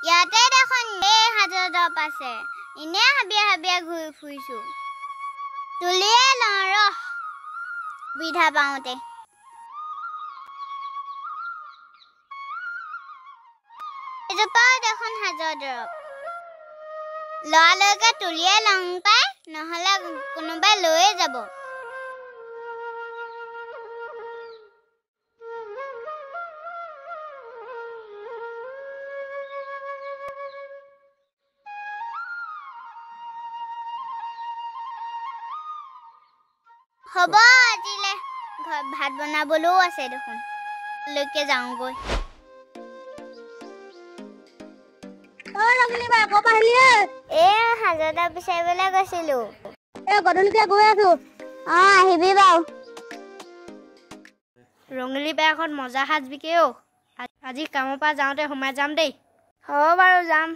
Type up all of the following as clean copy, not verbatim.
ইয়াতে দেখোন এই হাজত আছে ইনে হাবিয়া হাবিয়া ঘূৰি ফুৰিছো তুলিয়ে লওঁ ৰহ সুবিধা পাওঁতে এজোপা দেখোন হাজত লৰালৈকে তুলিয়ে লওঁ পাই নহ'লে কোনোবাই লৈয়ে যাব হ'ব আজিলে ভাত বনাবলৈও আছে দেখোন লৈকে যাওঁগৈ হাজতা বিচাৰিবলৈ গৈছিলো গধূলিতে গৈ আছো আহিবি বাৰু ৰঙলী বেয়াখন মজা সাজবিকে আজি কামৰ পৰা যাওঁতে সোমাই যাম দেই হ'ব বাৰু যাম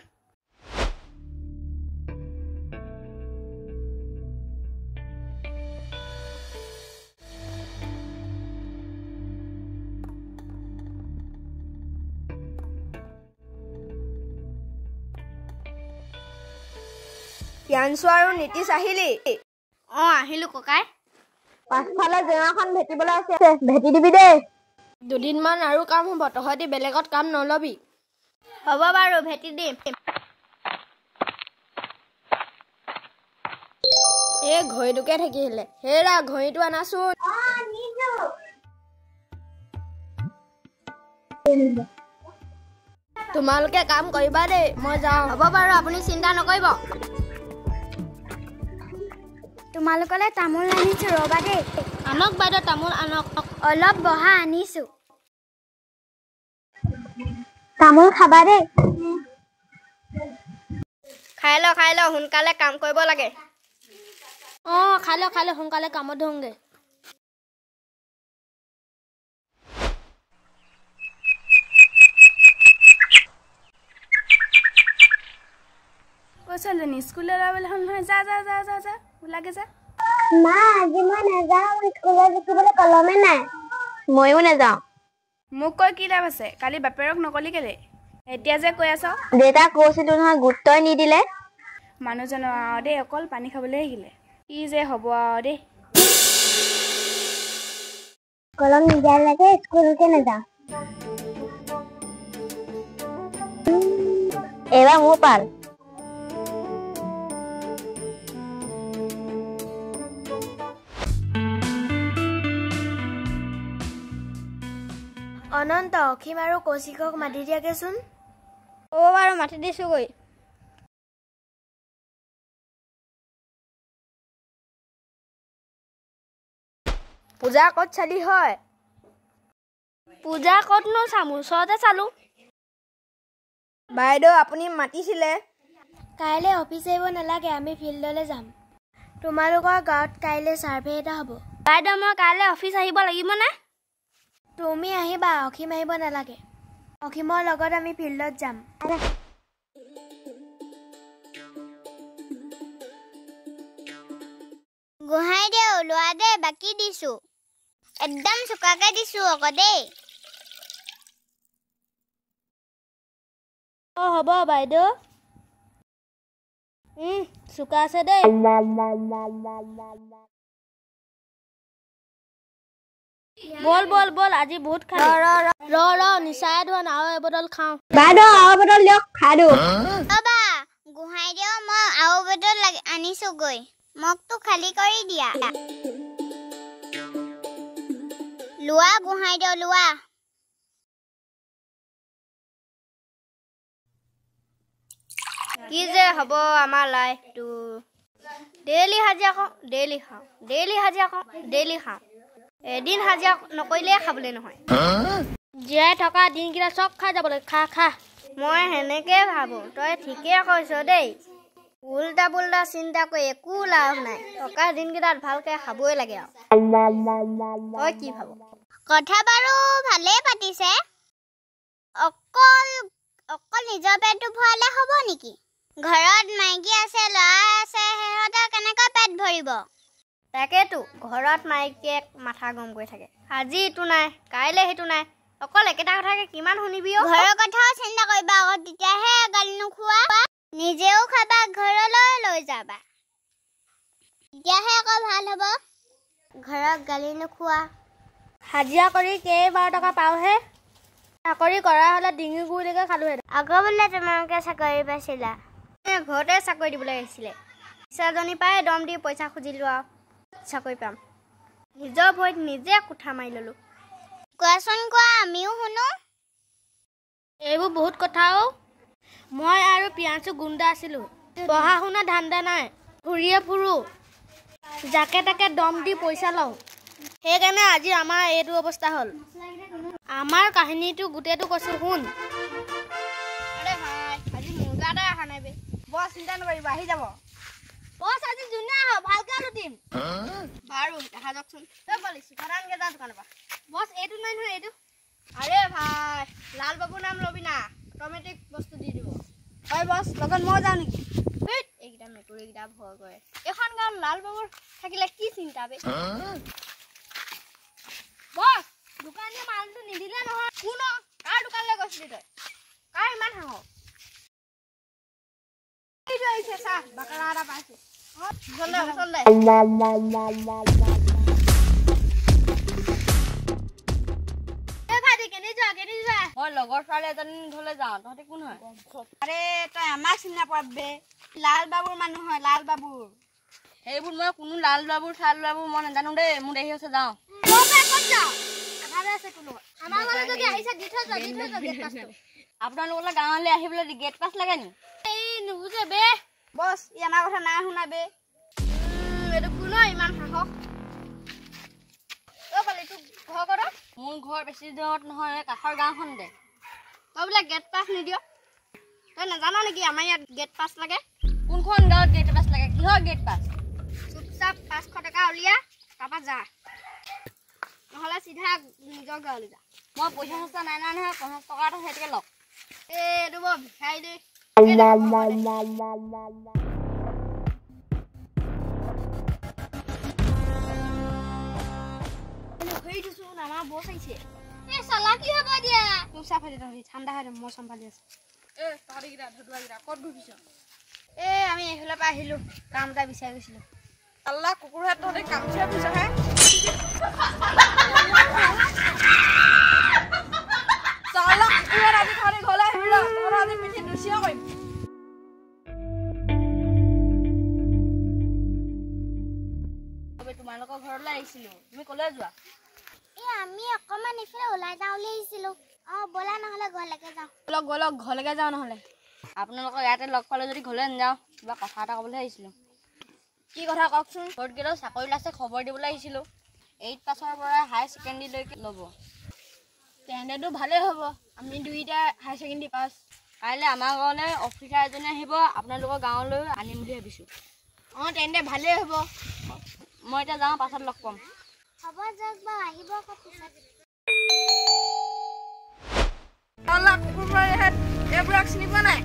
প্ৰিয়াংশু আৰু নীতিশ আহিলি আহিলো ককাই পাছফালে জেঙাখন ভেটিবলৈ আছে ভেটি দিবি দেই দুদিনমান আৰু কাম হ'ব তহঁতি বেলেগত কাম নলবি হ'ব বাৰু ভেটি দিম এই ঘড়ীটোকে থাকিলে হেৰা ঘড়ীটো আনাচোন তোমালোকে কাম কৰিবা দেই মই যাওঁ হ'ব বাৰু আপুনি চিন্তা নকৰিব তোমালোকলৈ তামোল আনিছো ৰবা দেই আনক বাইদেউ তামোল আনক অলপ বহা আনিছো তামোল খাবা দেই খাই ল সোনকালে কাম কৰিব লাগে খাই ল সোনকালে কামত ধৰোঁগে ছোৱালীজনী স্কুললৈ যাবলৈ হ'ল নহয় যা যা যা যা যা ওলাগে যা মা আজি মই নাযাওঁ স্কুলত লিখিবলৈ কলমে নাই ময়ো নাযাওঁ মোক কৈ কি লাভ আছে কালি বাপেৰক নকলি কেলে এতিয়া যে কৈ আছ দেউতাক কৈছিলো নহয় গুৰুত্বই নিদিলে মানুহজনৰ দেই অকল পানী খাবলৈ আহিলে কি যে হ'ব দেই কলম নিদিয়ালৈকে স্কুলতে নাযাওঁ এইবাৰ মোৰ পাল অনন্ত অসীম আৰু কৌশিকক মাতি দিয়াকেচোন বাৰু মাতি দিছোগৈ পূজা ক'ত চালি হয় পূজা ক'তনো চাম ওচৰতে চালো বাইদেউ আপুনি মাতিছিলে কাইলৈ অফিচ আহিব নালাগে আমি ফিল্ডলৈ যাম তোমালোকৰ গাঁৱত কাইলৈ ছাৰ্ভে এটা হ'ব বাইদেউ মই কাইলৈ অফিচ আহিব লাগিব নে তুমি আহিবা অসীম আহিব নালাগে অসীমৰ লগত আমি ফিল্ডত যাম গোহাঁই দে ওলোৱা দে বাকী দিছো একদম চোকাকে দিছো আকৌ দেই হ'ব বাইদেউ চোকা আছে দেই বল আজি বহুত খালো ৰ নিচাই ধোৱা আৰু এবটল খাওঁ বাইদেউ আৰু বটল দিয়ক খাই দিওঁ অবা গোহাঁই দেও মই আৰু বটল আনিছো গৈ মগটো খালী কৰি দিয়া লোৱা গোহাঁই দেও লোৱা কি যে হ'ব আমাৰ লাইফটো ডেইলি হাজিৰা খাওঁ ডেইলি খাওঁ এদিন হাজিৰা নকৰিলে খাবলৈ নহয় জীয়াই থকা দিনকেইটা চব খাই যাবলৈ খা মই সেনেকে ভাবোঁ তই ঠিকেই কৈছ দেই উল্টা পুল্টা চিন্তা কৰি একো লাভ নাই থকা দিনকেইটাত ভালকৈ খাবই লাগে আৰু তই কি ভাব কথা বাৰু ভালেই পাতিছে অকল নিজৰ পেটটো ভৰালে হ'ব নেকি ঘৰত মাইকী আছে ল'ৰা আছে সিহঁতৰ কেনেকৈ পেট ভৰিব তাকেতো ঘৰত মাইকীয়ে মাথা গৰম কৰি থাকে আজি ইটো নাই কাইলৈ সেইটো নাই অকল একেটা কথাকে কিমান শুনিবি অ? ঘৰৰ কথাও চিন্তা কৰিবা আকৌ, তেতিয়াহে গালি নোখোৱা। নিজেও খাবা, ঘৰলৈ লৈ যাবা, তেতিয়াহে আকৌ ভাল হ'ব। ঘৰত গালি নোখোৱা। হাজিৰা কৰি কেইবাৰ টকা পাওঁহে। চাকৰি কৰা হ'লে ডিঙি গুৰিলৈকে খালোহেঁতেন। আকৌ বোলে তোমালোকে চাকৰি পাইছিলা? ঘৰতে চাকৰি দিবলৈ আহিছিলে। টিচাৰজনী পাই দম দি পইচা খুজিলোঁ আৰু চাকৰি পাম। নিজৰ ভৰিত নিজে কোঠা মাৰি ল'লোঁ। কোৱাচোন কোৱা, আমিও শুনো। এইবোৰ বহুত কথাও। মই আৰু পিয়াঞ্চু গুণ্ডা আছিলোঁ। পঢ়া শুনা ধান্দা নাই, ঘূৰিয়ে ফুৰোঁ, যাকে তাকে দম দি পইচা লওঁ। সেইকাৰণে আজি আমাৰ এইটো অৱস্থা হ'ল। আমাৰ কাহিনীটো গোটেইটো কৈছোঁ শুন। আৰে ভাই, আজি মুৰ্গা এটাই অহা নাই বে। বৰ চিন্তা নকৰিবা, আহি যাব। বছ আজি যোনে আহক ভালকৈ লুটিম। বাৰু দেখা যাওকচোন। চিধাকে যা দোকানৰ পৰা। বছ এইটো নাই নহয়, এইটো। আৰে ভাই, লাল বাবু নাম ল'বি না, অট'মেটিক বস্তু দি দিব। হয় বছ, লগত মই যাওঁ নেকি? এইকেইটা মেকুৰীকেইটা ভয় কৰে। এখন গাঁৱত লাল বাবুৰ থাকিলে কি চিন্তা বে। বছ, দোকানীয়ে মালটো নিদিলে নহয়। কোন কাৰ দোকানলৈ গৈছিলি তই? কাৰ ইমান সাহস? আহিছে চাহ, বাকৰা এটা পাইছে। মই লগৰ ছোৱালী এজনী ঘৰলৈ যাওঁ। তহঁতি কোন হয়? আৰে তই আমাক চিনি নাপাৱ বে। লাল বাবুৰ মানুহ হয়, লাল বাবুৰ। সেইবোৰ মই কোনো লাল বাবুৰ চাল বাবুৰ মই নাজানো দেই। মোৰ দেৰি হৈছে, যাওঁ। আপোনালোকৰ গাঁৱলৈ আহিবলৈ গেট পাছ লাগে নি? নুবুজে বে। বছ, ই আমাৰ কথা নাই শুনা বে। এইটো কোন ইমান সাহস? ঘৰ ক'ত? মোৰ ঘৰ বেছি দূৰত নহয়, কাষৰ গাঁওখন দে। তই বোলে গেট পাছ নিদিয়? তই নাজানো নেকি আমাৰ ইয়াত গেট পাছ লাগে? কোনখন গাঁৱত গেট পাছ লাগে? কিহৰ গেট পাছ? চুপচাপ 500 টকা উলিয়া, তাৰপৰা যা, নহ'লে চিধা নিজৰ গাঁৱলৈ যা। মই পইচা চইচা নাই নহয়, 50 টকা এটা সেইটোকে লওক। এইটো বৰ ভিখাৰী দেই। আমাৰ বছ আহিছে। চালাকি হ'ব দিয়া। তোৰ চাফালি তহঁতি ঠাণ্ডা হৈ মই চম্ভালি আছো। তহঁতিকেইটা ধুতুৱাকেইটা ক'ত ঘূৰিছ? আমি এইফালৰ পৰা আহিলোঁ, কাম এটা বিচাৰি গৈছিলোঁ। আল্লাহ কুকুৰহাত তহঁতি কাম বিচাৰি ফুৰিছহে। তোমালোকৰ ঘৰলৈ আহিছিলোঁ, তুমি ক'লৈ যোৱা? আমি অকণমান ইফালে ওলাই যাওঁ বুলি আহিছিলোঁ। ব'লা নহ'লে ঘৰলৈকে যাওঁ। ব'লক ঘৰলৈকে যাওঁ নহ'লে। আপোনালোকক ইয়াতে লগ পালে যদি ঘৰলৈ নাযাওঁ, কিবা কথা এটা ক'বলৈ আহিছিলোঁ। কি কথা কওকচোন? ফ'ৰ্থ গ্ৰেডৰ চাকৰি ওলাইছে, খবৰ দিবলৈ আহিছিলোঁ। 8 পাছৰ পৰা হায়াৰ ছেকেণ্ডেৰীলৈকে ল'ব। তেনেতো ভালেই হ'ব, আমি দুইটা হায়াৰ ছেকেণ্ডেৰী পাছ। কাইলৈ আমাৰ গাঁৱলৈ অফিচাৰ এজনে আহিব, আপোনালোকৰ গাঁৱলৈ আনিম বুলি ভাবিছোঁ। তেন্তে ভালেই হ'ব। মই এতিয়া যাওঁ, পাছত লগ পাম। হ'ব যাওক বাৰু, আহিব আকৌ পিছত। এইবোৰক চিনি পোৱা নাই?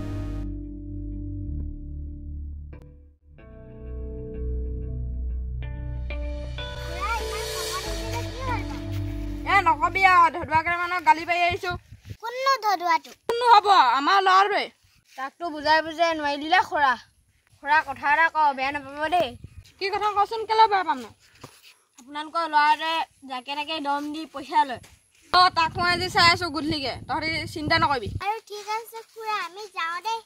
নকবি আৰু, ধদুৱাকে মানুহক গালি পাৰি আহিছোঁ। কোননো ধদুৱাটো? কোননো হ'ব, আমাৰ ল'ৰাটোৱে। তাকতো বুজাই নোৱাৰি দিলে খুৰা। খুৰা কথা এটা কওঁ, বেয়া নাপাব দেই। কি কথা কচোন, কেলৈ বেয়া পাম ন? আপোনালোকৰ ল'ৰাটোৱে যাকে তাকে দম দি পইচা লয়। তাক মই আজি চাই আছোঁ গধূলিকৈ, তহঁতি চিন্তা নকৰিবি। আৰু ঠিক আছে খুৰা, আমি যাওঁ দেই।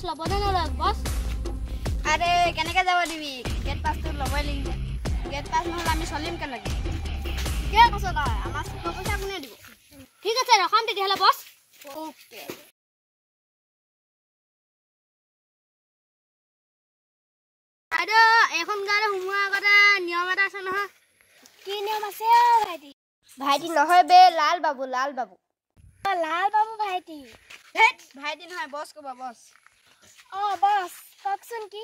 ল'বনে নলয় বছ? আৰে কেনেকৈ যাব দিবি? গেট পাছটো ল'বই লাগিব। গেট পাছ নহ'লে আমি চলিম কেনেকৈ? কিয় কৈছ তই? আমাৰ পইচা কোনে দিব? ঠিক আছে, ৰখাম তেতিয়াহ'লে বছ। অ'কে। বাইদেউ, এইখন গাড়ী সোমোৱাৰ আগতে নিয়ম এটা আছে নহয়। কি নিয়ম আছে ভাইটি? ভাইটি নহয় বে, লাল বাবু। লাল বাবু ভাইটি? ভাইটি নহয়, বছ ক'ব, বছ। বছ কওকচোন কি?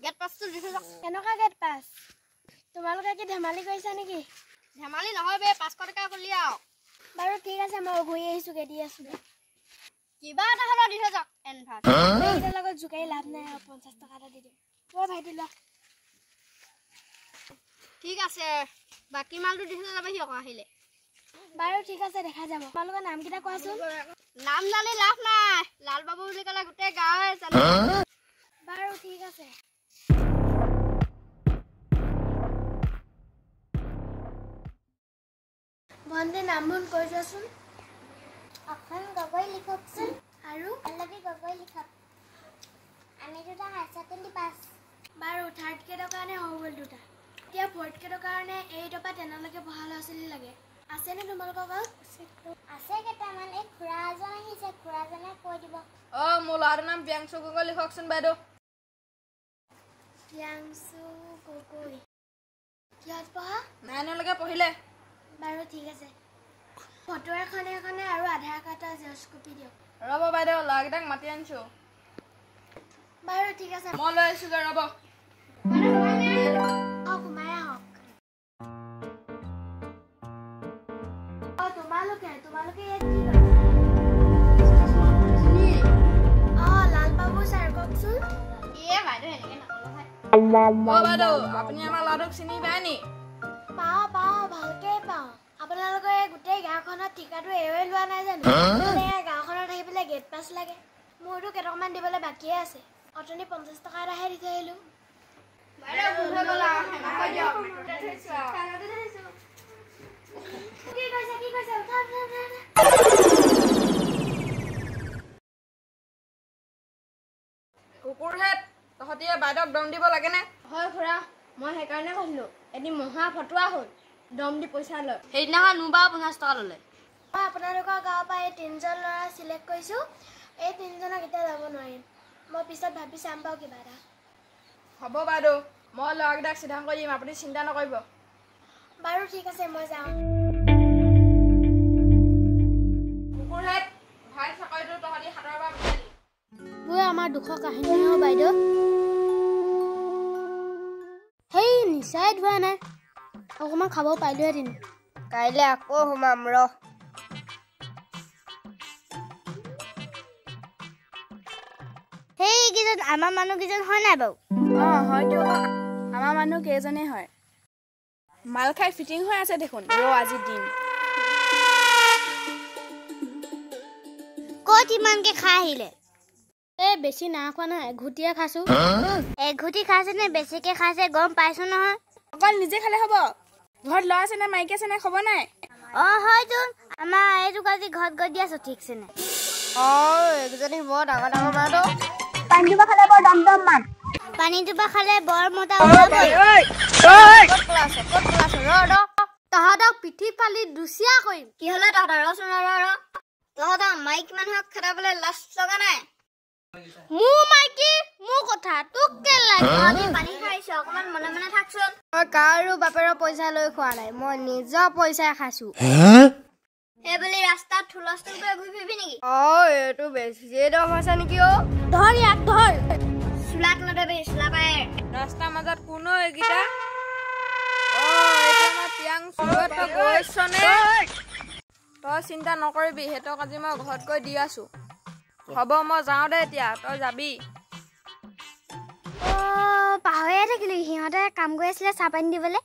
গেট পাছটো দি থৈ যাওক। কেনেকুৱা গেট পাছ? তোমালোকে কি ধেমালি কৰিছা নেকি? ধেমালি নহয় বে, 500 টকা উলিয়াওক। বাৰু ঠিক আছে, মই ঘূৰি আহিছোঁগৈ, দি আছোঁ। কিবা এটা হ'লেও দি থৈ যাওক এডভান্স এইকেইটাৰ লগত জোকাৰি লাভ নাই আৰু 50 টকা এটা দি দিম তই ভাইটি লোৱা ঠিক আছে বাকী মালটো দি থৈ যাবহি আকৌ আহিলে বাৰু ঠিক আছে দেখা যাব তোমালোকৰ নামকেইটা কোৱাচোন নাম জানি লাভ নাই লাল বাবু বুলি ক'লে গোটেই গাঁৱে জানে বাৰু ঠিক আছে ভণ্টি নামবোৰ কৈ যোৱাচোন অখন গগৈ লিখকচোন আৰু পল্লৱী গগৈ লিখক আমি দুটা হায়াৰ ছেকেণ্ডেৰী পাছ বাৰু থাৰ্ড গ্ৰেডৰ কাৰণে হৈ গ'ল দুটা এতিয়া ফ'ৰ্থ গ্ৰেডৰ কাৰণে 8 পৰা 10 লৈকে পঢ়া ল'ৰা ছোৱালী লাগে আছেনে তোমালোকৰ গাঁৱত আছে কেইটামান এই খুৰা এজন আহিছে খুৰাজনে কৈ দিব মোৰ ল'ৰাটোৰ নাম প্ৰিয়াংশু গগৈ লিখকচোন বাইদেউ প্ৰিয়াংশু গগৈ কিহত পঢ়া 9 লৈকে পঢ়িলে বাৰু ঠিক আছে ফটো এখনে আৰু আধাৰ কাৰ্ডৰ জেৰক্স কপি দিয়ক ৰ'ব বাইদেউ ল'ৰাকেইটাক মাতি আনিছোঁ বাৰু ঠিক আছে মই লৈ আহিছোঁগৈ ৰ'ব সোমাই আহক তোমালোকে ইয়াত কি লাল বাবু ছাৰ কওকচোন বাইদেউ এনেকে নক'লে বাইদেউ আপুনি আমাৰ ল'ৰাটোক চিনি পায় নি পাওঁ ভালকে পাওঁ আপোনালোকৰ এই গোটেই গাঁওখনত ঠিকাটো এৱে লোৱা নাই জানো গাঁওখনত আহি পেলাই গেট পাছ লাগে মোৰতো কেইটকামান দিবলৈ বাকীয়ে আছে অথনি 50 টকা এটাহে দি থৈ আহিলোঁ কুকুৰহেঁত তহঁতি বাইদেউক দম দিব লাগেনে হয় খুৰা মই সেইকাৰণে কৈছিলোঁ এদিন মহা ফটোৱা হ'ল দম দি পইচা লয় সেইদিনাখন মোৰ বাৰু 50 টকা ল'লে মই আপোনালোকৰ গাঁৱৰ পৰা এই 3জন ল'ৰা চিলেক্ট কৰিছোঁ এই 3জনক এতিয়া যাব নোৱাৰিম মই পিছত ভাবি চাম বাৰু কিবা এটা হ'ব বাইদেউ মই ল'ৰাকেইটাক চিধা কৰি দিম আপুনি চিন্তা নকৰিব বাৰু ঠিক আছে মই যাওঁ কুকুৰহেঁত ভাল চাকৰিটো তহঁতি হাতৰ পৰা বিচাৰি আমাৰ দুখৰ কাহিনী বাইদেউ সেই নিচাই ধোৱা নাই অকণমান খাব পাৰিলোহেঁতেন কাইলৈ আকৌ সোমাম ৰ সেইকেইজন আমাৰ মানুহকেইজন হয় নাই বাৰু হয়তো আমাৰ মানুহ কেইজনেই হয় মাল খাই ফিটিং হৈ আছে দেখোন আজিৰ দিন ক'ত ইমানকে খাই আহিলে এই বেছি না খোৱা নাই এঘুটিয়ে খাইছোঁ এঘুটি খাইছে নে বেছিকে খাইছে গম পাইছো নহয় অকল নিজে খালে হ'ব ঘৰত ল'ৰা আছে নে মাইকী আছে নে খবৰ নাই হয়তো আমাৰ এইটোক আজি ঘৰত গৈ দি আছো ঠিকছে নে এইকেইজনী বৰ ডাঙৰ মানুহ পানীটোপা খালে বৰ দম মান পানীটোপা খালে বৰ মতা তহঁতক পিঠি ফালি দুচিয়া কৰিম কি হলে তহঁতৰ তহঁতৰ মাইকী মানুহক খেদাবলৈ লাজ লগা নাই মোৰ মাইকী মোৰ কথা তোক কেলে আমি পানী খাইছো অকমান মনে মনে থাকচোন মই কাৰো বাপেৰৰ পইচা লৈ খোৱা নাই মই নিজৰ পইচাই খাইছো এই বুলি ৰাস্তাত ঠুলস্থুল কৰি ঘূৰি ফুৰিবি নেকি এইটো বেছিয়ে দম হৈছে নেকি ধৰ ইয়াক ধৰ চোলাত নধৰিবি চোলা পায় ৰাস্তাৰ মাজত কোনো এইকেইটা এতিয়া মই প্ৰিয়াংশু গৈছনে তই চিন্তা নকৰিবি সিহঁতক আজি মই ঘৰত গৈ দি আছো হ'ব মই যাওঁ দে এতিয়া তই যাবি পাহৰিয়ে থাকিলো সিহঁতে কাম কৰি আছিলে চাহ পানী দিবলৈ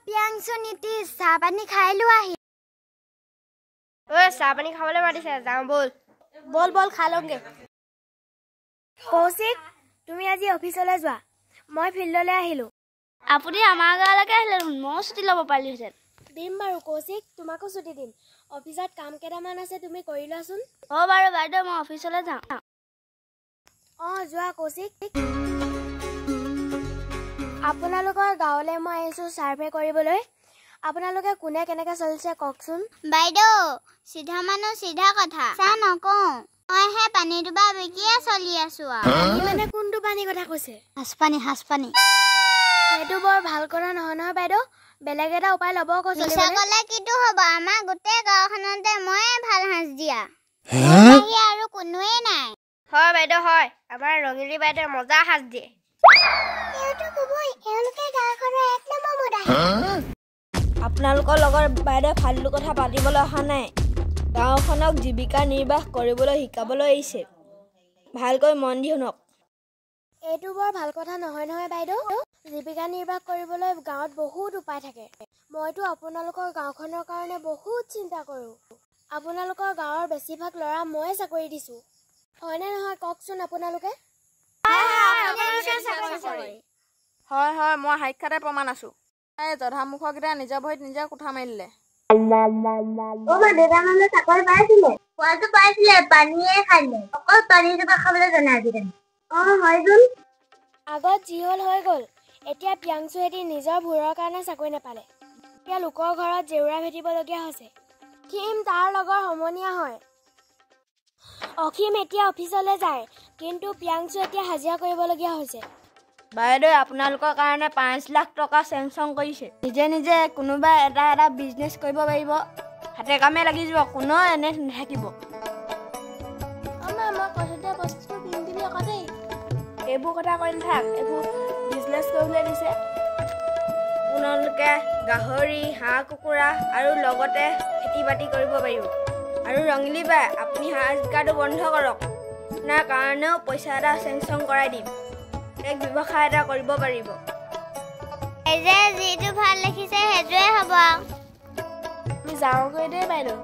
প্ৰিয়াংশু নীতি চাহ পানী খাই লো আহি চাহ পানী খাবলৈ মাতিছে যাওঁ বল খাই লওঁগে কৌশিক তুমি আজি অফিচলৈ যোৱা মই ফিল্ডলৈ আহিলোঁ আপুনি আমাৰ গাঁৱলৈকে আহিলে ময়ো ছুটি ল'ব পাৰিলোহেঁতেন দিম বাৰু কৌশিক তোমাকো ছুটি দিম অফিচত কাম কেইটামান আছে তুমি কৰি লোৱাচোন বাৰু বাইদেউ মই অফিচলৈ যাওঁ যোৱা কৌশিক আপোনালোকৰ গাঁৱলৈ মই আহিছোঁ ছাৰ্ভে কৰিবলৈ আপোনালোকে কোনে কেনেকৈ চলিছে কওকচোন বাইদেউ চিধা মানুহ চিধা কথা চাহ নকওঁ মই হে পানী দুবা বিকিয়ে চলি আছো মানে কোনটো পানী কথা কৈছে সাজপানী সেইটো বৰ ভাল কৰা নহয় নহয় বাইদেউ বেলেগ এটা উপায় ল'ব কৈছে কিটো হ'ব আমাৰ গোটেই গাঁওখনতে ময়ে ভাল সাজ দিয়া আৰু কোনোৱে নাই হয় বাইদেউ হয় আমাৰ ৰঙিলী বাইদেউ মজা সাজ দিয়ে আপোনালোকৰ লগৰ বাইদেউ ফাল্টু কথা পাতিবলৈ অহা নাই গাঁওখনক জীৱিকা নিৰ্বাহ কৰিবলৈ শিকাবলৈ আহিছে। ভালকৈ মন দি শুনক। এইটো বৰ ভাল কথা নহয় নহয় বাইদেউ। জীৱিকা নিৰ্বাহ কৰিবলৈ গাঁৱত বহুত উপায় থাকে। মইতো আপোনালোকৰ গাঁওখনৰ কাৰণে বহুত চিন্তা কৰোঁ। আপোনালোকৰ গাঁৱৰ বেছিভাগ ল'ৰা ময়ে চাকৰি দিছোঁ, হয়নে নহয় কওকচোন আপোনালোকে? হয় হয়, মই সাক্ষাতে প্ৰমাণ আছোঁ। এই জধামুখকেইটা নিজৰ ভৰিত নিজে কোঠা মাৰিলে। দেউতামানে চাকৰি পাইছিলে, পোৱাটো পাইছিলে, পানীয়ে খাইলে। অকল পানী দুটা খাবলৈ জানে আজিকালি। হয়চোন। আগত যি হ'ল হৈ গ'ল। এতিয়া প্ৰিয়াংশুহেঁতি নিজৰ ভূৰৰ কাৰণে চাকৰি নাপালে। এতিয়া লোকৰ ঘৰত জেউৰা ভেটিবলগীয়া হৈছে। অসীম তাৰ লগৰ সমনীয়া হয়। অসীম এতিয়া অফিচলৈ যায়, কিন্তু প্ৰিয়াংশু এতিয়া হাজিৰা কৰিবলগীয়া হৈছে। বাইদেউ আপোনালোকৰ কাৰণে 5 লাখ টকা চেংচন কৰিছে। নিজে নিজে কোনোবা এটা বিজনেছ কৰিব পাৰিব। হাতে কামে লাগি যাব, কোনো এনে নাথাকিব। মই কথাতে বস্তুটো কিনিবি আকৌ দেই। এইবোৰ কথা কৈ নাথাক, এইবোৰ বিজনেছ কৰিবলৈ দিছে। আপোনালোকে গাহৰি, হাঁহ কুকুৰা আৰু লগতে খেতি বাতি কৰিব পাৰিব। আৰু ৰঙিলী বাই, আপুনি হাজিৰাটো বন্ধ কৰক। আপোনাৰ কাৰণেও পইচা এটা চেংচন কৰাই দিম। এক ব্যৱসায় এটা কৰিব পাৰিব। এই যে যিটো ভাল দেখিছে সেইটোৱে হ'ব। আমি যাওঁগৈ দেই বাইদেউ।